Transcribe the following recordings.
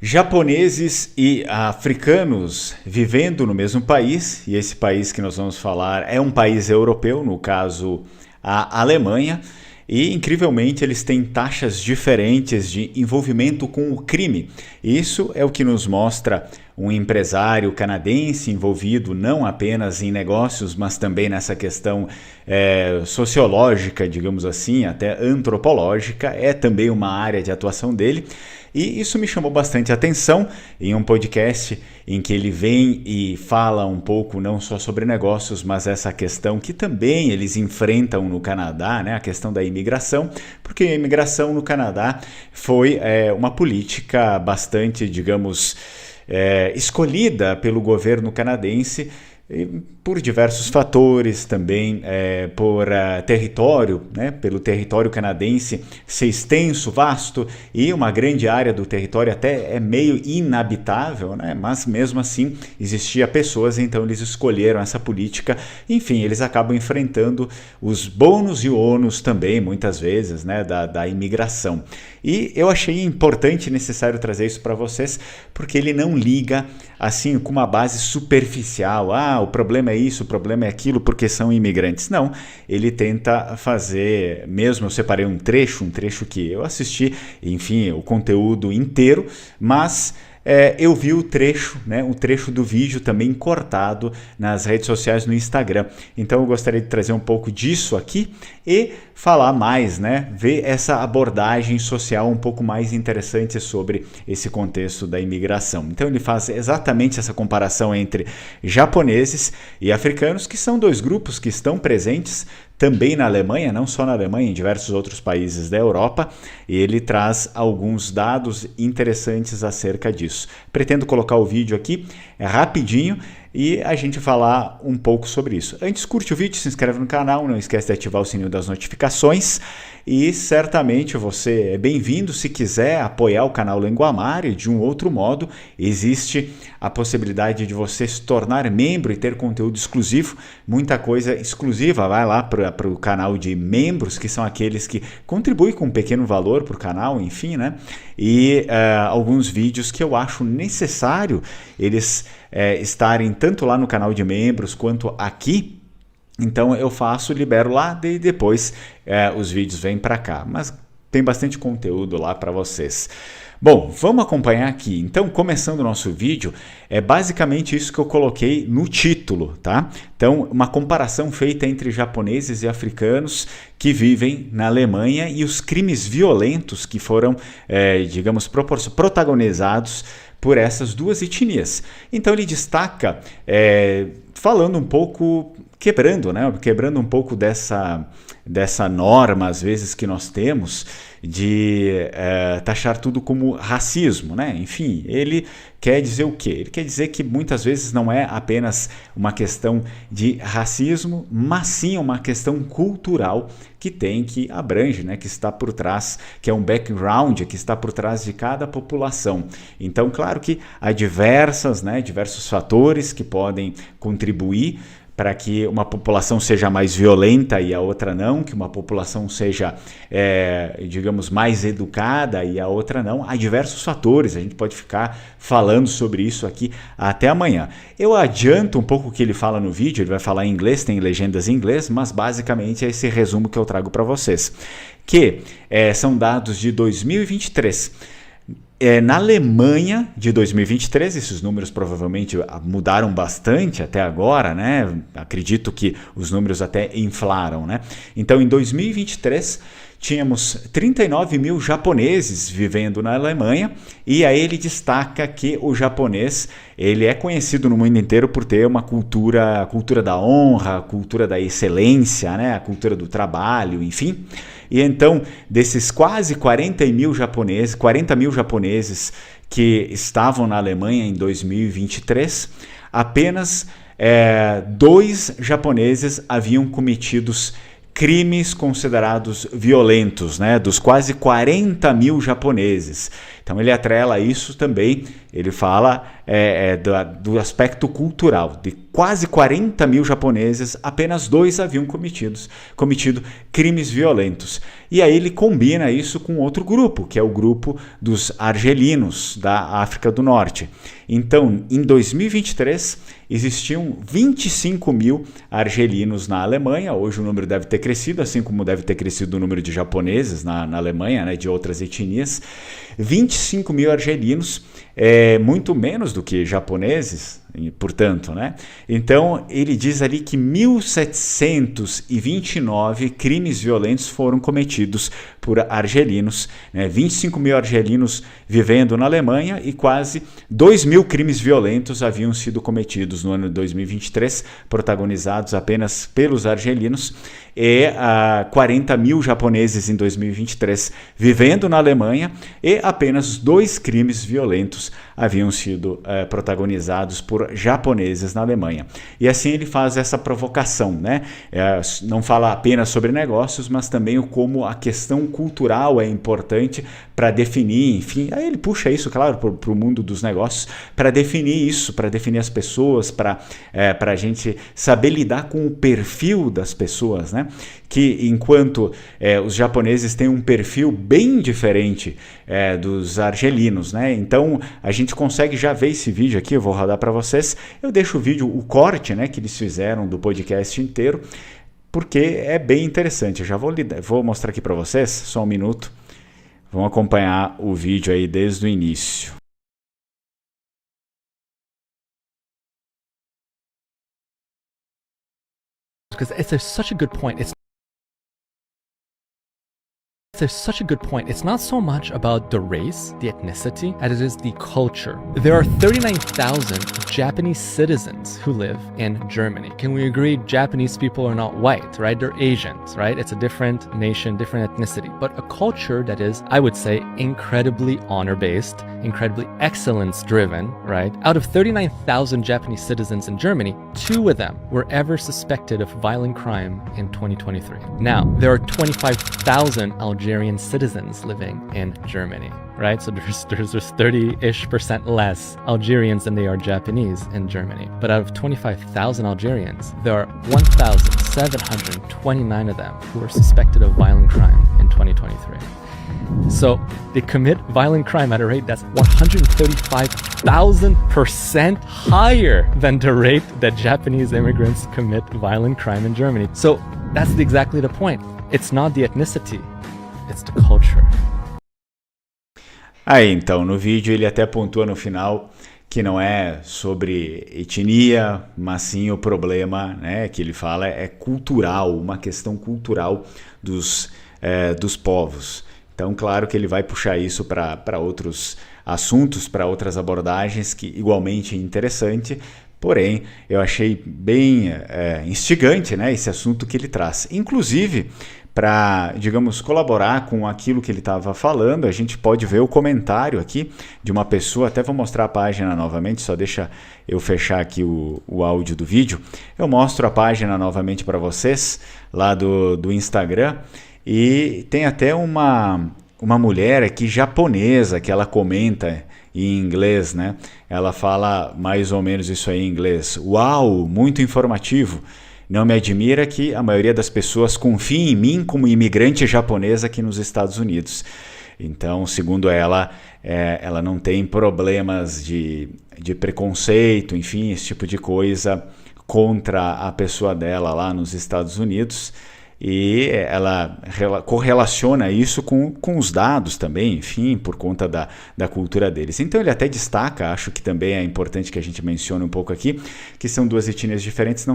Japoneses e africanos vivendo no mesmo país, e esse país que nós vamos falar é um país europeu, no caso a Alemanha, e incrivelmente eles têm taxas diferentes de envolvimento com o crime. Isso é o que nos mostra um empresário canadense envolvido não apenas em negócios, mas também nessa questão sociológica, digamos assim, até antropológica, é também uma área de atuação dele. E isso me chamou bastante atenção em um podcast em que ele vem e fala um pouco não só sobre negócios, mas essa questão que também eles enfrentam no Canadá, né, a questão da imigração, porque a imigração no Canadá foi uma política bastante, digamos, escolhida pelo governo canadense por diversos fatores, também por território, né, pelo território canadense ser extenso, vasto, e uma grande área do território até é meio inabitável, né, mas mesmo assim existia pessoas, então eles escolheram essa política. Enfim, eles acabam enfrentando os bônus e ônus também, muitas vezes, né, da imigração. E eu achei importante e necessário trazer isso para vocês, porque ele não liga assim com uma base superficial, o problema é isso, o problema é aquilo porque são imigrantes. Não, ele tenta fazer, mesmo eu separei um trecho que eu assisti, enfim, o conteúdo inteiro, mas eu vi o trecho, né, um trecho do vídeo também cortado nas redes sociais no Instagram. Então eu gostaria de trazer um pouco disso aqui e falar mais, né, ver essa abordagem social um pouco mais interessante sobre esse contexto da imigração. Então ele faz exatamente essa comparação entre japoneses e africanos, que são dois grupos que estão presentes também na Alemanha, não só na Alemanha, em diversos outros países da Europa, e ele traz alguns dados interessantes acerca disso. Pretendo colocar o vídeo aqui rapidinho e a gente falar um pouco sobre isso. Antes, curte o vídeo, se inscreve no canal, não esquece de ativar o sininho das notificações e certamente você é bem-vindo. Se quiser apoiar o canal Lenguamare de um outro modo, existe a possibilidade de você se tornar membro e ter conteúdo exclusivo, muita coisa exclusiva. Vai lá para o canal de membros, que são aqueles que contribuem com um pequeno valor para o canal, enfim, né? E alguns vídeos que eu acho necessário eles estarem tanto lá no canal de membros quanto aqui. Então eu faço, libero lá e depois os vídeos vêm para cá. Mas tem bastante conteúdo lá para vocês. Bom, vamos acompanhar aqui. Então, começando o nosso vídeo, é basicamente isso que eu coloquei no título, tá? Então, uma comparação feita entre japoneses e africanos que vivem na Alemanha e os crimes violentos que foram, digamos, protagonizados por essas duas etnias. Então, ele destaca, falando um pouco, quebrando um pouco dessa norma, às vezes, que nós temos de taxar tudo como racismo, né? Enfim, ele quer dizer o quê? Ele quer dizer que muitas vezes não é apenas uma questão de racismo, mas sim uma questão cultural que abrange, né? Que está por trás, que é um background que está por trás de cada população. Então, claro que há diversos fatores que podem contribuir para que uma população seja mais violenta e a outra não, que uma população seja, digamos, mais educada e a outra não. Há diversos fatores, a gente pode ficar falando sobre isso aqui até amanhã. Eu adianto um pouco o que ele fala no vídeo, ele vai falar em inglês, tem legendas em inglês, mas basicamente é esse resumo que eu trago para vocês, que são dados de 2023. Na Alemanha de 2023, esses números provavelmente mudaram bastante até agora, né? Acredito que os números até inflaram, né? Então, em 2023, tínhamos 39 mil japoneses vivendo na Alemanha, e aí ele destaca que o japonês ele é conhecido no mundo inteiro por ter uma a cultura da honra, a cultura da excelência, né? A cultura do trabalho, enfim. E então, desses quase 40 mil japoneses que estavam na Alemanha em 2023, apenas 2 japoneses haviam cometido crimes considerados violentos, né, dos quase 40 mil japoneses. Então ele atrela isso também ele fala do aspecto cultural. De quase 40 mil japoneses, apenas 2 haviam cometido crimes violentos. E aí ele combina isso com outro grupo, que é o grupo dos argelinos da África do Norte. Então, em 2023, existiam 25 mil argelinos na Alemanha. Hoje o número deve ter crescido, assim como deve ter crescido o número de japoneses na Alemanha, né, de outras etnias. 25 mil argelinos, muito menos do que japoneses, portanto, né? Então, ele diz ali que 1.729 crimes violentos foram cometidos por argelinos, né? 25 mil argelinos vivendo na Alemanha e quase 2 mil crimes violentos haviam sido cometidos no ano de 2023, protagonizados apenas pelos argelinos, e 40 mil japoneses em 2023 vivendo na Alemanha, e apenas 2 crimes violentos haviam sido protagonizados por japoneses na Alemanha. E assim ele faz essa provocação, né? Não fala apenas sobre negócios, mas também como a questão cultural é importante para definir, enfim, aí ele puxa isso, claro, para o mundo dos negócios, para definir isso, para definir as pessoas, para a gente saber lidar com o perfil das pessoas, né? Que enquanto os japoneses têm um perfil bem diferente dos argelinos, né? Então a gente consegue já ver esse vídeo aqui, eu vou rodar para vocês, eu deixo o vídeo, o corte, né, que eles fizeram do podcast inteiro, porque é bem interessante. Eu já vou mostrar aqui para vocês, só um minuto, vão acompanhar o vídeo aí desde o início. Because it's such a good point. There's such a good point. It's not so much about the race, the ethnicity, as it is the culture. There are 39,000 Japanese citizens who live in Germany. Can we agree Japanese people are not white, right? They're Asians, right? It's a different nation, different ethnicity, but a culture that is, I would say, incredibly honor-based, incredibly excellence-driven, right? Out of 39,000 Japanese citizens in Germany, 2 of them were ever suspected of violent crime in 2023. Now, there are 25,000 Algerian citizens living in Germany, right? So there's 30-ish% less Algerians than they are Japanese in Germany. But out of 25,000 Algerians, there are 1,729 of them who are suspected of violent crime in 2023. So they commit violent crime at a rate that's 135,000% higher than the rate that Japanese immigrants commit violent crime in Germany. So that's exactly the point. It's not the ethnicity, it's the culture. Aí, então, no vídeo ele até pontua no final que não é sobre etnia, mas sim o problema, né, que ele fala é cultural, uma questão cultural dos povos. Então, claro que ele vai puxar isso para outros assuntos, para outras abordagens, que igualmente é interessante, porém, eu achei bem instigante, né, esse assunto que ele traz. Inclusive, para, digamos, colaborar com aquilo que ele estava falando, a gente pode ver o comentário aqui de uma pessoa, até vou mostrar a página novamente, só deixa eu fechar aqui o áudio do vídeo. Eu mostro a página novamente para vocês, lá do Instagram, e tem até uma mulher aqui japonesa que ela comenta em inglês, né? Ela fala mais ou menos isso aí em inglês. Uau, muito informativo. Não me admira que a maioria das pessoas confie em mim como imigrante japonesa aqui nos Estados Unidos. Então, segundo ela, ela não tem problemas de preconceito, enfim, esse tipo de coisa contra a pessoa dela lá nos Estados Unidos. E ela correlaciona isso com os dados também, enfim, por conta da cultura deles. Então ele até destaca, acho que também é importante que a gente mencione um pouco aqui, que são 2 etnias diferentes,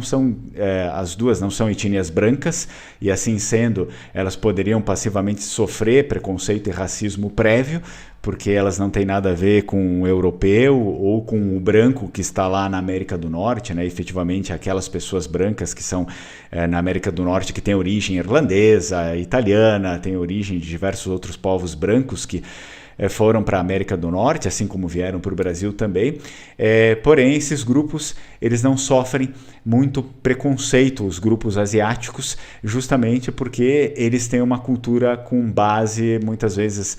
as duas não são etnias brancas, e assim sendo, elas poderiam passivamente sofrer preconceito e racismo prévio, porque elas não têm nada a ver com o europeu ou com o branco que está lá na América do Norte, né? Efetivamente aquelas pessoas brancas que são na América do Norte que têm origem irlandesa, italiana, têm origem de diversos outros povos brancos que foram para a América do Norte, assim como vieram para o Brasil também. Porém, esses grupos eles não sofrem muito preconceito, os grupos asiáticos, justamente porque eles têm uma cultura com base, muitas vezes,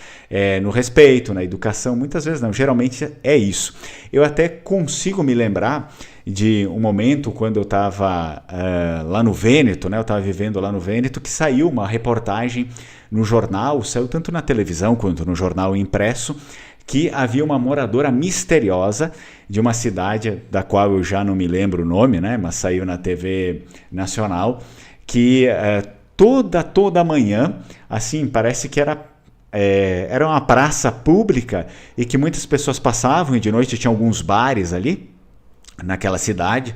no respeito, na educação, muitas vezes não, geralmente é isso. Eu até consigo me lembrar de um momento quando eu estava lá no Vêneto, né? Eu estava vivendo lá no Vêneto, que saiu uma reportagem no jornal, saiu tanto na televisão quanto no jornal impresso, que havia uma moradora misteriosa de uma cidade da qual eu já não me lembro o nome, né? Mas saiu na TV nacional, que toda manhã, assim, parece que era uma praça pública e que muitas pessoas passavam e de noite tinha alguns bares ali naquela cidade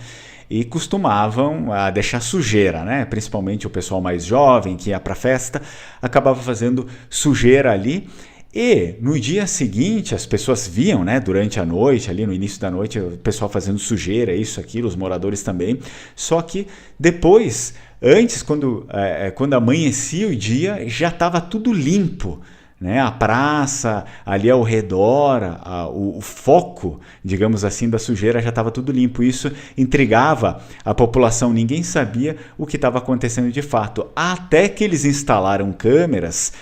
e costumavam deixar sujeira, né? Principalmente o pessoal mais jovem que ia para a festa acabava fazendo sujeira ali. E no dia seguinte as pessoas viam, né, durante a noite, ali no início da noite, o pessoal fazendo sujeira, isso, aquilo, os moradores também. Só que depois, antes, quando amanhecia o dia, já estava tudo limpo. Né, a praça, ali ao redor, o foco, digamos assim, da sujeira já estava tudo limpo. Isso intrigava a população, ninguém sabia o que estava acontecendo de fato. Até que eles instalaram câmeras,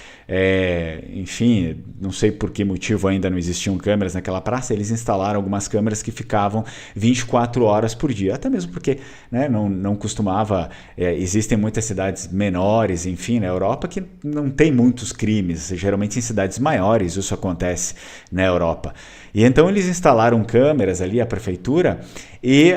enfim, não sei por que motivo ainda não existiam câmeras naquela praça, eles instalaram algumas câmeras que ficavam 24 horas por dia, até mesmo porque, né, não costumava, existem muitas cidades menores, enfim, na Europa que não tem muitos crimes, geralmente em cidades maiores isso acontece na Europa. E então eles instalaram câmeras ali, a prefeitura, e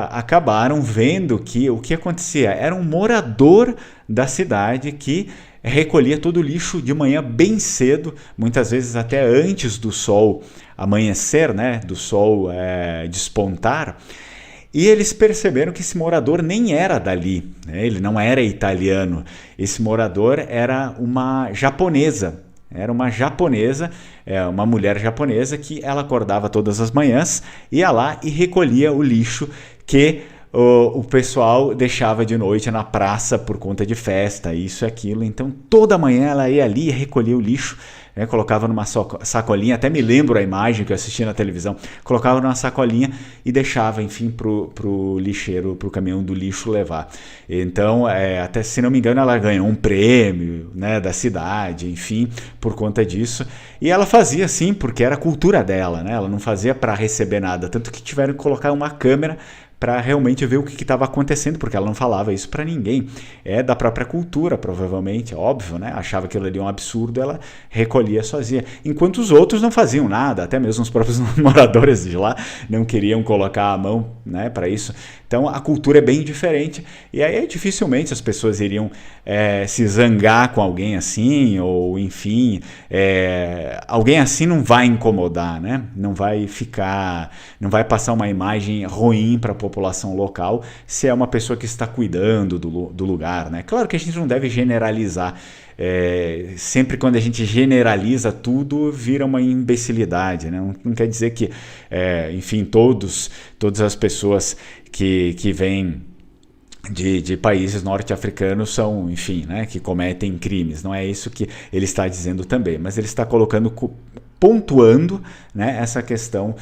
acabaram vendo que o que acontecia era um morador da cidade que recolhia todo o lixo de manhã bem cedo, muitas vezes até antes do sol amanhecer, né, do sol despontar. E eles perceberam que esse morador nem era dali, né? Ele não era italiano. Esse morador era uma japonesa. Uma mulher japonesa que ela acordava todas as manhãs, ia lá e recolhia o lixo que o pessoal deixava de noite na praça por conta de festa, isso e aquilo. Então toda manhã ela ia ali e recolhia o lixo, né, colocava numa sacolinha, até me lembro a imagem que eu assisti na televisão, colocava numa sacolinha e deixava, enfim, pro lixeiro, pro caminhão do lixo levar. Então, até se não me engano, ela ganhou um prêmio, né, da cidade, enfim, por conta disso. E ela fazia assim, porque era a cultura dela, né? Ela não fazia para receber nada, tanto que tiveram que colocar uma câmera para realmente ver o que estava acontecendo, porque ela não falava isso para ninguém. É da própria cultura, provavelmente, óbvio, né? Achava aquilo ali um absurdo, ela recolhia sozinha. Enquanto os outros não faziam nada, até mesmo os próprios moradores de lá não queriam colocar a mão, né, para isso. Então a cultura é bem diferente, e aí dificilmente as pessoas iriam se zangar com alguém assim, ou enfim, alguém assim não vai incomodar, né? Não vai passar uma imagem ruim para a população local se é uma pessoa que está cuidando do lugar, né? Claro que a gente não deve generalizar. Sempre quando a gente generaliza tudo, vira uma imbecilidade, né? Não quer dizer que, enfim, todas as pessoas que vêm de países norte-africanos são, enfim, né, que cometem crimes. Não é isso que ele está dizendo também, mas ele está pontuando, né, essa questão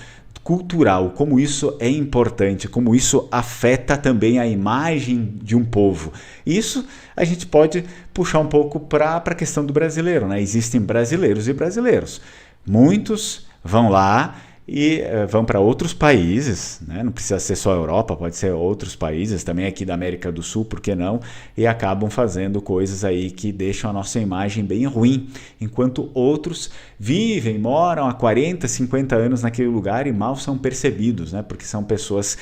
cultural, como isso é importante, como isso afeta também a imagem de um povo. Isso a gente pode puxar um pouco para a questão do brasileiro, né? Existem brasileiros e brasileiros. Muitos vão lá e vão para outros países, né? Não precisa ser só a Europa, pode ser outros países, também aqui da América do Sul, por que não? E acabam fazendo coisas aí que deixam a nossa imagem bem ruim, enquanto outros vivem, moram há 40, 50 anos naquele lugar e mal são percebidos, né? Porque são pessoas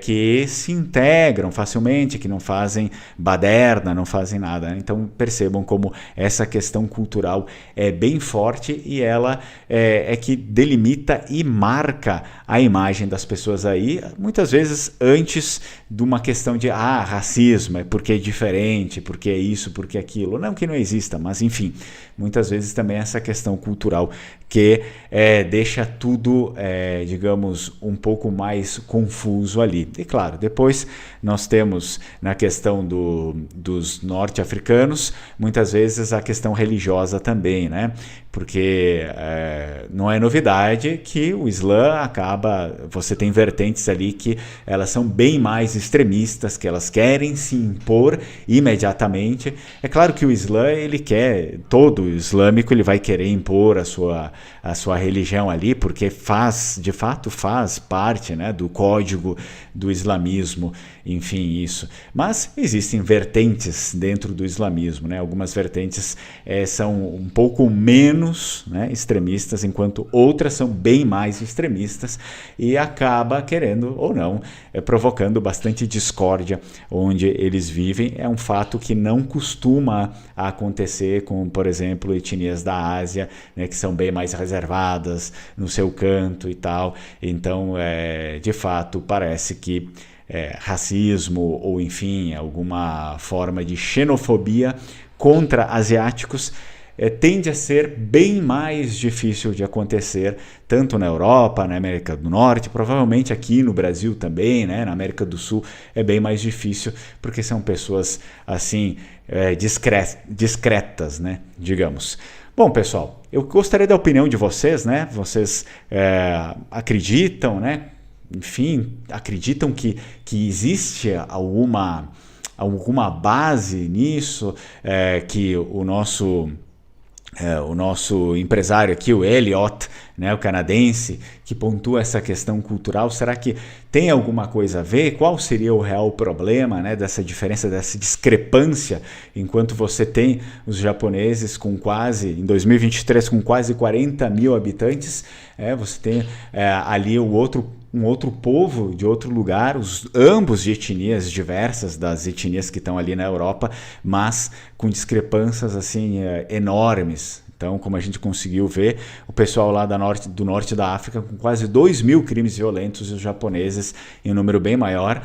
que se integram facilmente, que não fazem baderna, não fazem nada, né? Então percebam como essa questão cultural é bem forte e ela é que delimita marca a imagem das pessoas aí, muitas vezes antes de uma questão de racismo, é porque é diferente, porque é isso, porque é aquilo. Não que não exista, mas enfim, muitas vezes também essa questão cultural que deixa tudo, digamos, um pouco mais confuso ali. E claro, depois nós temos na questão dos norte-africanos, muitas vezes a questão religiosa também, né? Porque não é novidade que o Islã você tem vertentes ali que elas são bem mais extremistas, que elas querem se impor imediatamente. É claro que o Islã, todo islâmico, ele vai querer impor a sua religião ali, porque de fato faz parte, né, do código do islamismo, enfim, isso. Mas existem vertentes dentro do islamismo, né? Algumas vertentes são um pouco menos, né, extremistas, enquanto outras são bem mais extremistas e acaba querendo ou não, provocando bastante discórdia onde eles vivem. É um fato que não costuma acontecer com, por exemplo, etnias da Ásia, né, que são bem mais reservadas no seu canto e tal. Então, de fato, parece que racismo ou, enfim, alguma forma de xenofobia contra asiáticos tende a ser bem mais difícil de acontecer, tanto na Europa, na América do Norte, provavelmente aqui no Brasil também, né? Na América do Sul é bem mais difícil, porque são pessoas assim discretas, né? Digamos. Bom, pessoal, eu gostaria da opinião de vocês, né? Vocês acreditam, né? Enfim, acreditam que existe alguma base nisso, que o nosso empresário aqui, o Elliot, né, o canadense, que pontua essa questão cultural, será que tem alguma coisa a ver? Qual seria o real problema, né, dessa diferença, dessa discrepância, enquanto você tem os japoneses em 2023, com quase 40 mil habitantes, você tem ali um outro povo de outro lugar, ambos de etnias diversas das etnias que estão ali na Europa, mas com discrepâncias assim enormes. Então, como a gente conseguiu ver, o pessoal lá do norte da África com quase 2 mil crimes violentos e os japoneses em um número bem maior,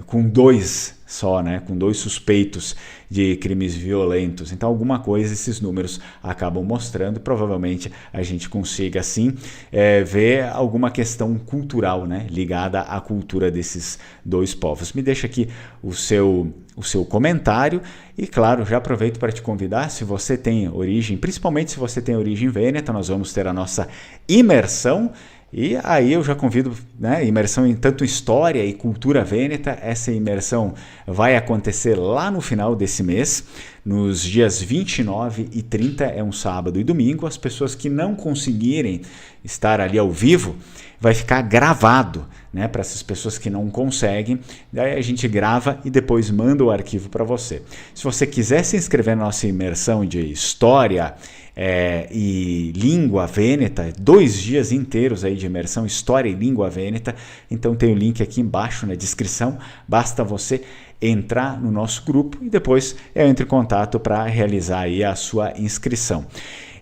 com 2 só, né? Com 2 suspeitos de crimes violentos. Então, alguma coisa esses números acabam mostrando. Provavelmente a gente consiga, assim, ver alguma questão cultural, né? Ligada à cultura desses 2 povos. Me deixa aqui o seu comentário e, claro, já aproveito para te convidar, se você tem origem, principalmente se você tem origem vêneta, nós vamos ter a nossa imersão. E aí eu já convido, né, imersão em tanto história e cultura vêneta. Essa imersão vai acontecer lá no final desse mês, nos dias 29 e 30, é um sábado e domingo. As pessoas que não conseguirem estar ali ao vivo, vai ficar gravado, né, para essas pessoas que não conseguem. Daí a gente grava e depois manda o arquivo para você. Se você quiser se inscrever na nossa imersão de história e língua vêneta, 2 dias inteiros aí de imersão, história e língua vêneta, então tem o link aqui embaixo na descrição, basta você entrar no nosso grupo e depois eu entro em contato para realizar aí a sua inscrição.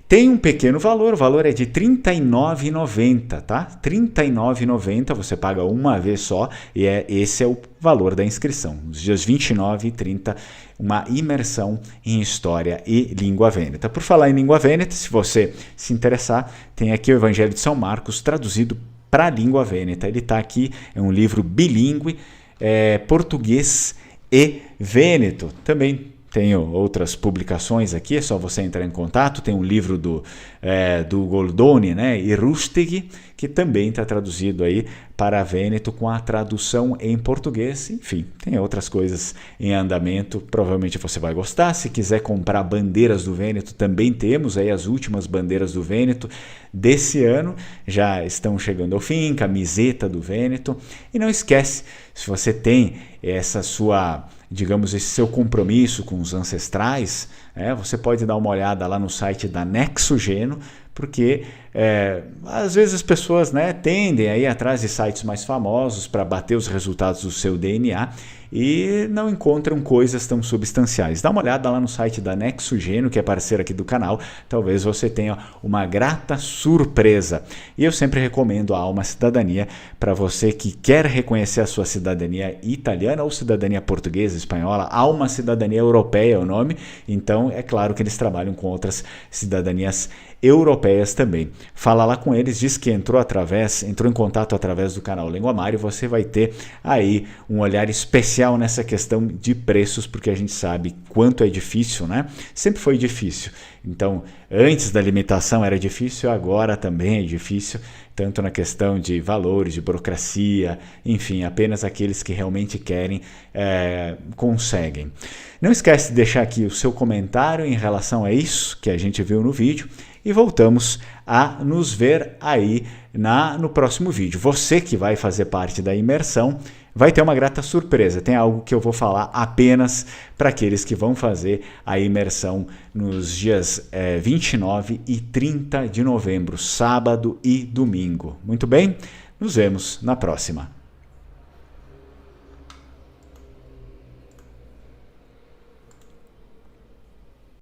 Tem um pequeno valor, o valor é de R$ 39,90, tá? R$ 39,90, você paga uma vez só e esse é o valor da inscrição. Nos dias 29 e 30, uma imersão em História e Língua Vêneta. Por falar em Língua Vêneta, se você se interessar, tem aqui o Evangelho de São Marcos traduzido para a Língua Vêneta. Ele está aqui, é um livro bilíngue, português e vêneto. Também tenho outras publicações aqui, é só você entrar em contato. Tem um livro do Goldoni, né, e Rustig, que também está traduzido aí para vêneto com a tradução em português. Enfim, tem outras coisas em andamento, provavelmente você vai gostar. Se quiser comprar bandeiras do Vêneto, também temos aí as últimas bandeiras do Vêneto desse ano, já estão chegando ao fim, camiseta do Vêneto. E não esquece, se você tem essa sua, digamos, esse seu compromisso com os ancestrais, você pode dar uma olhada lá no site da Nexogeno, porque às vezes as pessoas, né, tendem a ir atrás de sites mais famosos para bater os resultados do seu DNA, e não encontram coisas tão substanciais. Dá uma olhada lá no site da Nexogênio, que é parceira aqui do canal, talvez você tenha uma grata surpresa. E eu sempre recomendo a Alma Cidadania para você que quer reconhecer a sua cidadania italiana ou cidadania portuguesa, espanhola. Alma Cidadania Europeia é o nome, então é claro que eles trabalham com outras cidadanias europeias também. Fala lá com eles, diz que entrou em contato através do canal Linguamar, e você vai ter aí um olhar especial nessa questão de preços, porque a gente sabe quanto é difícil, né? Sempre foi difícil. Então, antes da limitação era difícil, agora também é difícil, tanto na questão de valores, de burocracia, enfim, apenas aqueles que realmente querem conseguem. Não esquece de deixar aqui o seu comentário em relação a isso que a gente viu no vídeo, e voltamos a nos ver aí no próximo vídeo. Você que vai fazer parte da imersão vai ter uma grata surpresa. Tem algo que eu vou falar apenas para aqueles que vão fazer a imersão nos dias 29 e 30 de novembro, sábado e domingo. Muito bem? Nos vemos na próxima.